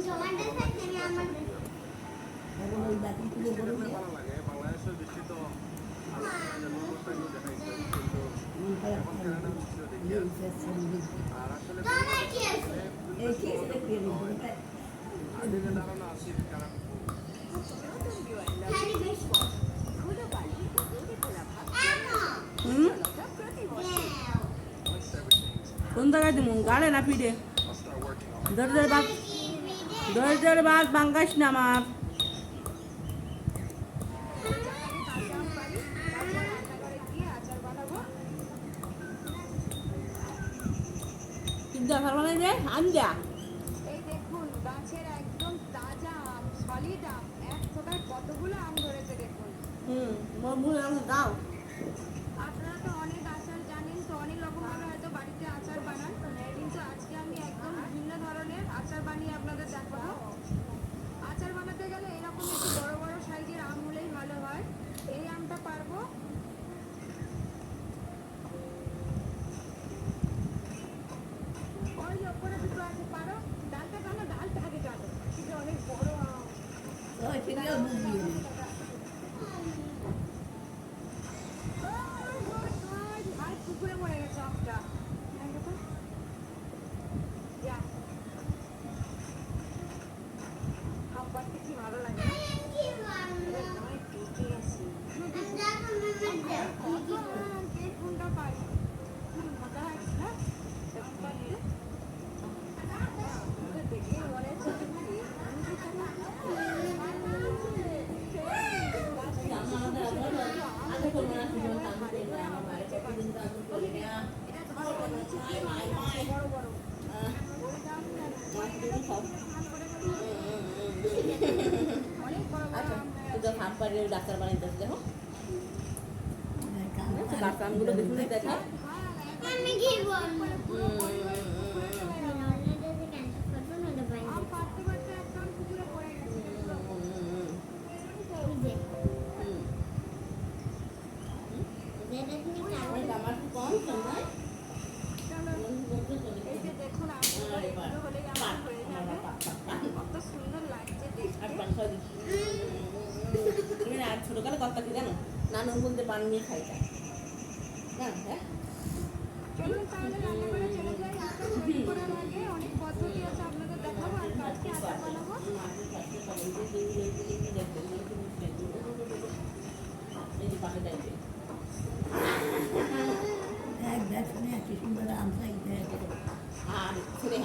জমাটা থাকলে আমি আমার এখন ওই বাকি পুজো বড় দিয়ে ভালো লাগে বাংলাদেশের বৃষ্টি তো দেখাইছে কিন্তু মন খারাপ এখন কানাডা বৃষ্টিও দেখি আর আসলে তোমার কি আছে এই কি সেটা কি বলতে আগে যে ধারণা আছে কারণ খালি বেশ হুম কোন জায়গায় দিমু গাড়ে না পিঠে I'll start working on দরজার বাদ বাঙ্গাস না আমার কিন্তু আসার মানে যে আন্দা এই দেখুন গাছের একদম তাজা আম সলিড আম এক ফোটায় কতগুলো আম ধরেছে দেখুন। মোর মুখে আমি দাও আপনারা তো অনেক আচার জানেন, তো অনেক রকমভাবে হয়তো বাড়িতে আচার বানান, কিন্তু আজকে আমি একদম ভিন্ন ধরনের আচার বানিয়ে আপনাদের দেখাবো। আচার বানাতে গেলে এরকম একটু বড় বড় সাইজের আম হলেই ভালো হয়। এই আমটা পারবো। ওই ওপরে দুটো আছে, পারো ডালটা টানো, ডালটা আগে টানো, এটা অনেক বড় আম। ওই ঠিকই বুঝ দিয়ে আর পুকুরে পড়ে গেছে আমটা। যা আম পাড়তে কি ভালো লাগে না? কি বলবো অনেক টেকে গেছে। দেখো কে কোনটা পাই? মজা লাগছে না? আম পাড়তে? ওকে দেখে মনে হচ্ছে যে কি? আমি কি জানি? আগে করবো না তুমি আমার বাড়িতে প্রতিদিন কাজ করে না এটা ধরো, নিচে থেকে বড় বড়। ওই দাম না, সব অনেক বড় বড় আচ্ছা আম হয়ে তো হাত পাড়িয়ে ডাক্তার বানাইতেছে দেখো কাম ডাক্তার আমগুলো দেখুন দেখা আমি কি বলবো আম পাড়তে পাড়তে একদম পুকুরে পড়ে গেছে। আমার কম সময় এই যে দেখুন আমগুলো একটু হলেই আমার হয়ে যাবে। কত সুন্দর লাগছে দেখতে। তুমি আর ছোটকালে কথা কি জানো নানু বলতে পান নিয়ে খাইতা হ্যাঁ হ্যাঁ চলুন তাহলে রান্না করে চলে যাই। আচার তৈরি করার আগে অনেক পদ্ধতি আছে, আপনাদের দেখাবো। আর আজকে আচার বানাবো। এই যে পাশে যাইবে এক দেখ শুনে কি সুন্দর আম চাইতে আর ছেড়ে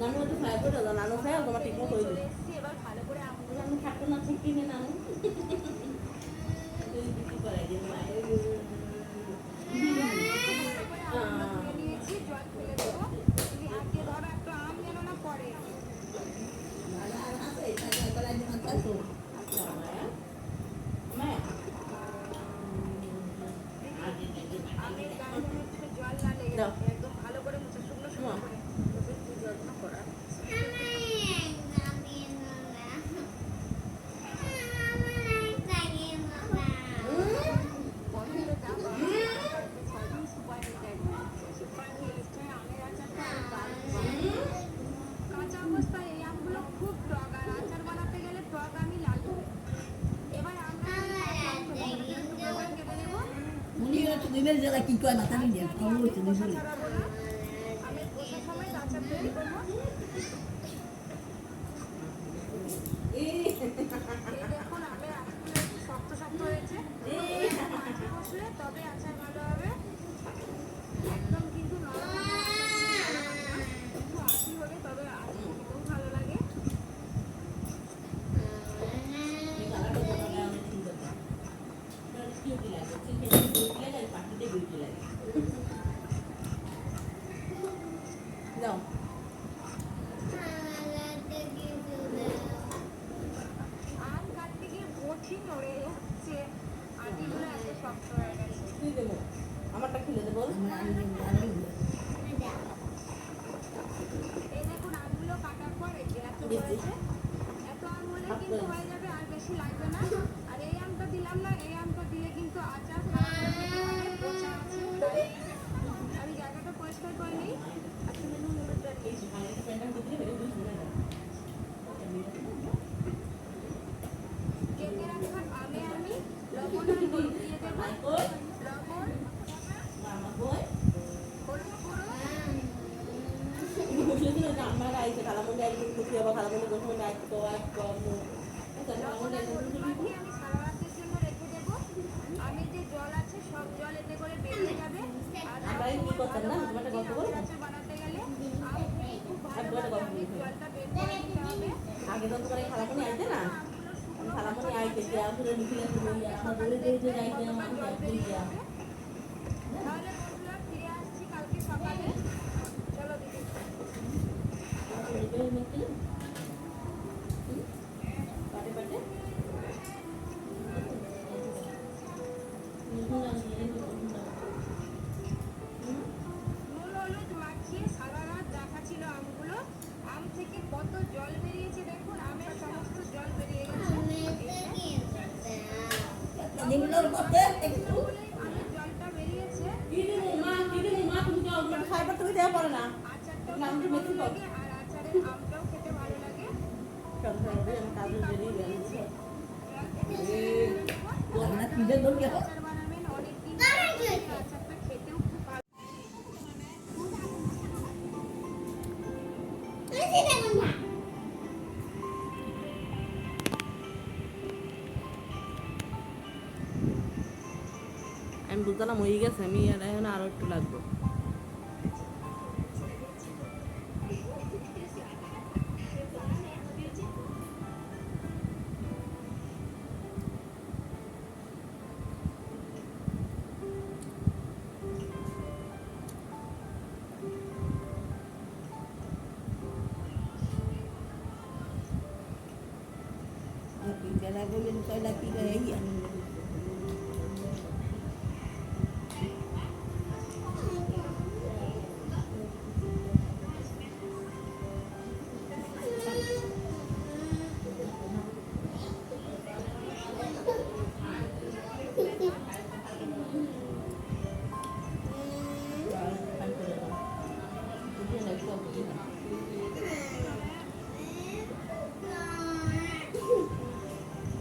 নানু একটু খাই করে দাও নানু খাই তোমার ঠিক মতো হয়ে চলে যাবে এসেছি, এবার ভালো করে আমগুলো নানু থাকতো না ঠিক কিনে নানু বিক্রি করে যে মায়ের আমগুলো ধুয়ে নিয়েছি, জল ফেলে দেবো। তুমি হাত দিয়ে ধরো, একটু আম যেন না পড়ে। আমের গায়ে যেন একটু জল না লেগে দাও। থাকে, একদম ভালো করে মুছে শুকনো শুকনো করে। তবে একটু যত্ন করা। বন্ধুরা দেখো, ছয়দিন সুপারি দেয়। সুপারি এসছে, আমের আচারটা আরো দারুণ হয়। কাঁচা অবস্থায় এই আমগুলো খুব টক, আর আচার বানাতে গেলে টক আমই লাগবে। এবার আমরা টুকরো করে কেটে নেবো। উনি হচ্ছে দিনের জেলা কি কয় না তাই দিয়ে খবর হচ্ছে খোসা দিনের ছাড়াবো না, আমের খোসা সমেত আচার তৈরি করবো। এই দেখুন আমের আঁশগুলো একটু শক্ত শক্ত হয়েছে। মাটি বসলে তবে আচার ভালো হবে। একদম কিন্তু নরম একটু আঁটি হলে তবে আচার খেতেও ভালো লাগে। যাও আম কাটতে গিয়ে কঠিন নড়ে যাচ্ছে, আঁটিগুলো এত শক্ত হয়ে গেছে। তুই দেবো আমারটা খুলে দেবো এই দেখুন আমগুলো কাটার পর এই যে এত বেশি। হয়েছে। এত আম হলে কিন্তু হয়ে যাবে, আর বেশি লাগবে না। আর এই আমটা দিলাম না, এই আমটা দিয়ে কিন্তু আচার খারাপ হয়ে যেতে পারে, পচা আছে, তাই আমি জায়গাটা পরিষ্কার করে নিই। আচ্ছা মেনু হলুদটা নিই। কেটে রাখা আমে আমি লবণ আর হলুদ দিয়ে দেবো। লবণ, হলুদ গুঁড়ো, আমার আইছে কালামন্ডি আইছে খুশি আবার কালামন্ডি গোসমন্ডি আইছে তো লবণ আর হলুদ মাখিয়ে আমি সারা রাতের জন্য রেখে দেবো। আমি যে জল আছে সব জল এতে করে বেরিয়ে যাবে। আর আমরা কি করতাম না তোমার একটা গল্প বলবো আচার বানাতে গেলে খুব ভালোভাবে আমি জলটা বের করে নিতে হবে। আগে তো তোমার খালামন্ডি আইছে না খালামন্ডি আইছে যে আসলে মিছিলে আমাদের যে যাইতে আমাদের যাইতে তাহলে বন্ধুরা ফিরে আসছি কালকে সকালে। চলো দিদি। পাটে পাটে নুন হলুদ মাখিয়ে সারা রাত রাখা ছিল আমগুলো। আম থেকে কত জল বেরিয়েছে দেখুন, আমের সমস্ত জল বেরিয়ে গেছে। নিম্নর মধ্যে একটু আমের জলটা বেরিয়েছে। খাইবার তুমি দেওয়া পড়ে না আচারটাও নাম খেতে তো ভালো বেশি লাগে আর আচারের আমটাও খেতে ভালো লাগে। কাজু বেরিয়ে গেছে আমরা তুলে ধরবো আচার বানাবেন অনেকদিন আচারটা খেতেও খুব ভালো। আমি বুঝলাম হয়ে গেছে আমি এখন আরো একটু লাগবো যারা বললেন কয়লা কি করে এই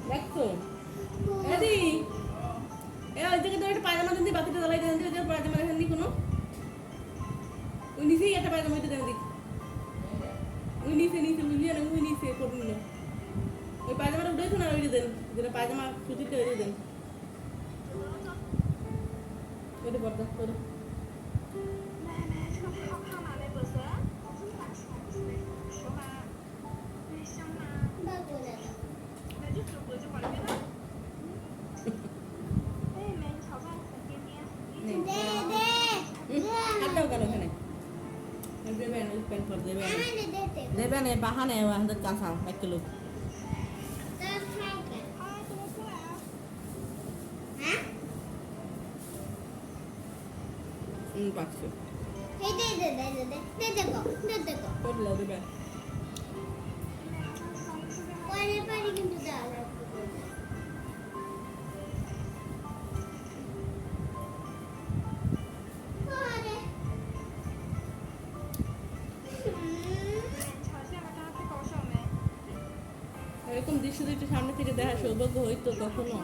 দেখছো এদি এ ওই দিকে তো একটা পায়জামা দিন বাতিটা জ্বালাই দেন দিও যে পায়জামা দেখেন নি কোনো ওই নিচেই একটা পায়জামা দিতে দেন দিক ওই নিচে বুঝিয়ে না ওই নিচে করুন না ওই পায়জামাটা উঠেছো না ওই দেন যেটা পায়জামা সুতিতে ওই দেন ওইটা পর্দা করে হাতটাও কেন ওখানে দেবেন ওই প্যান্ট পর দেবেন দেবেন এই বাহানে আমাদের কাঁচা 1 কিলো পাঁচশো করলে দেবেন এরকম দৃশ্য যদি সামনে থেকে দেখা সৌভাগ্য হইতো কখনো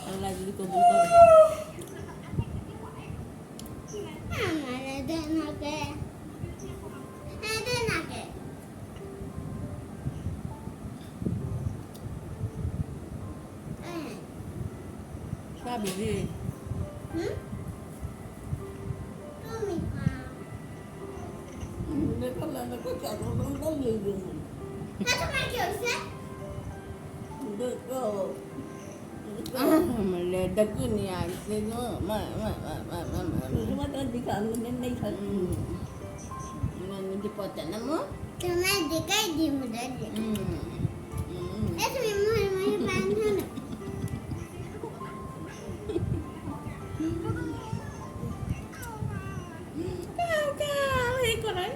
আল্লাহ যদি কবুল করে সাবি রে দেখলাম না কই চাদর বন্ধ হয়ে গেছে দেখো মানে ডাকু নিয়ে আসছে গো তোমার দিকে আঙুলের নেই থাকি নিজে পচা না মো তোমার দেখাই দিই মুদা তুমি মনে পান না এই করেন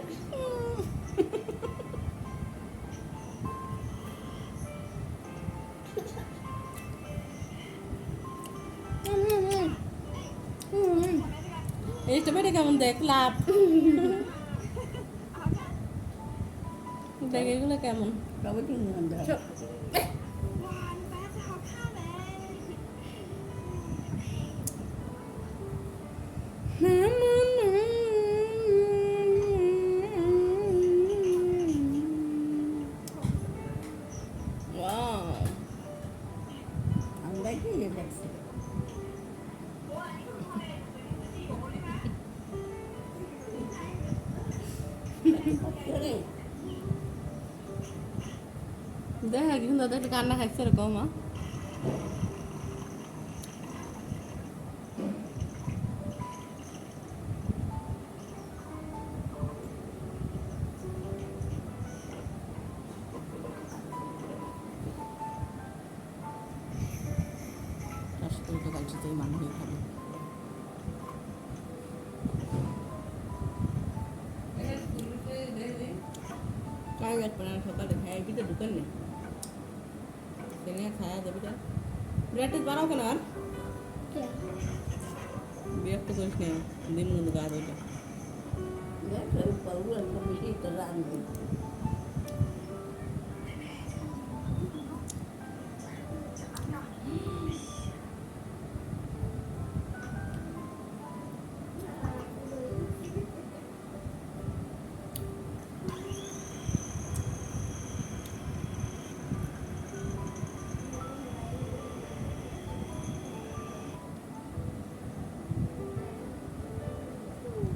এইটা বেটা কেমন দেখ লাভ দেখ এগুলো কেমন সবাই ঠিক মন দেয় Wow. আমরা কি দেখছি দেখা কিন্তু দাদা একটা কান্না খাইছে এরকম আসলে তো কালকে তো মান হয়ে খাবে কাই ব্যাপার সকালে খাই পিঠে ঢুকেন নেই সেনে খায়া যাবি তা ব্রেড বানাও কেন আর বিরক্ত করিস না দিন মতো গাছ ওইটা পারবো একটা বেশি তো রাখবে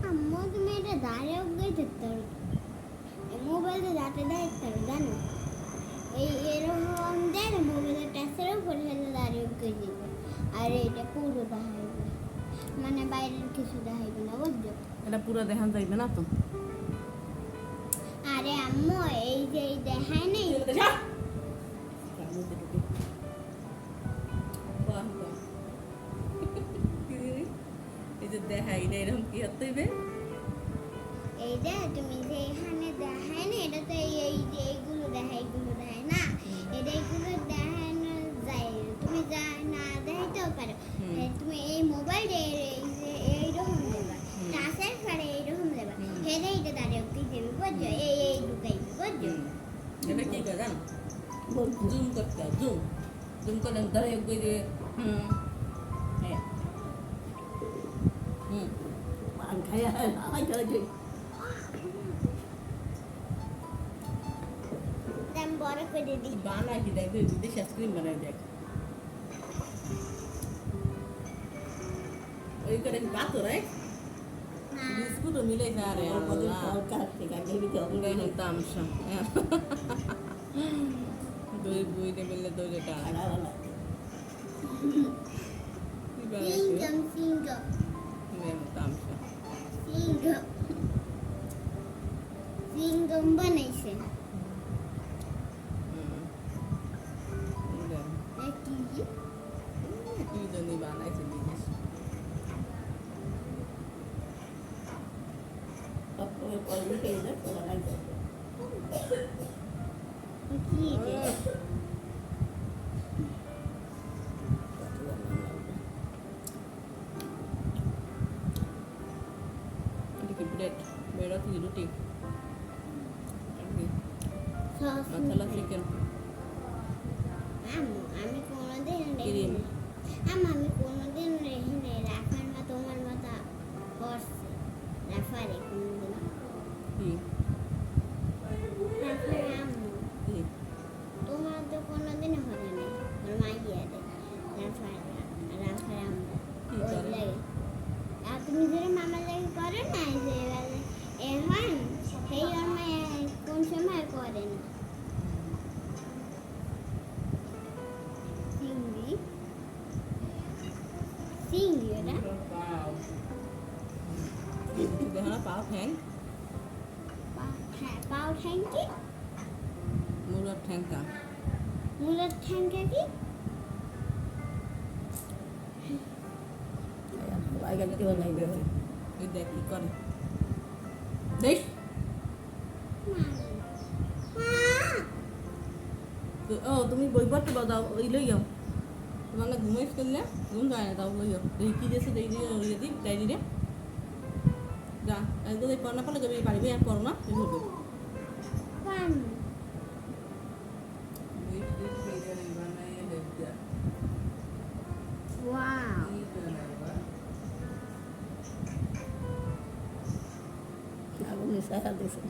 আম্মু তুমি এটা দাঁড়িয়ে গিয়ে দেখতে পারো মোবাইলে দাঁড়াতে দেখতে পারো জানো এই এরকম দেয় মোবাইলের টাচের উপরে হেলে দাঁড়িয়ে গিয়ে দিবে আর এটা পুরো দেখাইবে মানে বাইরের কিছু দেখাইবে না বুঝছো এটা পুরো দেখান যাইবে না তো আরে আম্মু এই যে এই দেখায় নেই এই যে দেখাই না এরকম কি হতে হইবে এই যে তুমি যে এখানে দেখায় না এটা তো এই যে এইগুলো দেখায় না এটা এইগুলো দেখানো যায় তুমি যা না দেখাইতেও পারো তুমি এই মোবাইলে এই যে এইরকম দেবা টাচের পরে এইরকম দেবা হেরে এটা দাঁড়িয়ে কি দেবে বুঝছো এই ঢুকাইবে বুঝছো এটা কি করে জানো জুম করতে জুম জুম করলে ধরে ওই যে হ্যাঁ পান খাইয়া হয় আমি বড় করে দিই বানাই কি দেখ বিদেশি আইসক্রিম বানাই দেখ ওই করে বাতো রাই না বিস্কুটও মিলে যা রে আল্লাহ দেখুন তামসা দই বইতে মিললে দই যেটা কি বানাইছে সিংগম দেখুন তামসা সিংগম বানাইছে কি কি জানি বানাইছে জিনিস কি রে এটা কি ব্রেড ব্রেড কি রুটি সস মশলা চিকেন আমি কোনোদিন ক্রিম আমি কোনোদিন রেখে রাখার মা তোমার মাথা করছে রাফারে কোনোদিন কি রাফারে আম্মু কি তোমার তো কোনোদিন হবে না ওর মা গিয়ে রাফারে আম্মু কি ওই করে? লাগে আর তুমি যদি মামার লাগে করো না যে এ হয় সেই ওর মা কোন সময় করে না চিংড়ি ওটা পাও দেখো না পাও ঠ্যাং হ্যাঁ পাও ঠ্যাংকি মুরগ ঠ্যাংটা মুলার ঠ্যাংকা কি এই দেখ কি করে দেখ ও তুমি বই পড়তে দাও ওই লই যাও তোমার না ঘুমাইস করলে ঘুম যায় না তাও লই যাও এই কি দিয়েছে এই দিয়ে দিই ডায়েরি রে যা একদম এই পড়া না পারলে যাবে পারবি আর পড়ো না এই হবে পান মিট ডিট বিরিয়ানি বানাইয়ে হেদ্দা ওয়াও কি বানাইবা আগুন মিশাইয়া দিছে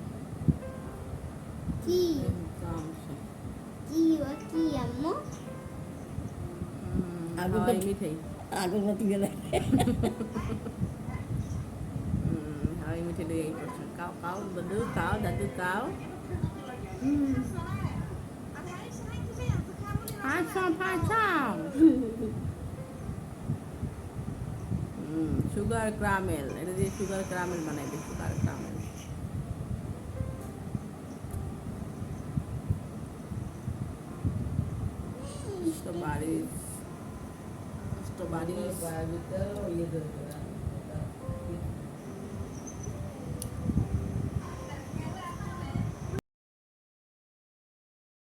কি চামচে কি আম্মু হাওয়াই মিঠাই আগুন মতি গেলে হাওয়াই মিঠাই দিয়ে এই করছে কাও কাও দাদু কাও পাঁচাও সুগার ক্রামেল এটা দিয়ে সুগার ক্রামেল বানাইবে সুগার ক্রামেল স্ট্রবেরি বাড়িতে ইয়ে দরকার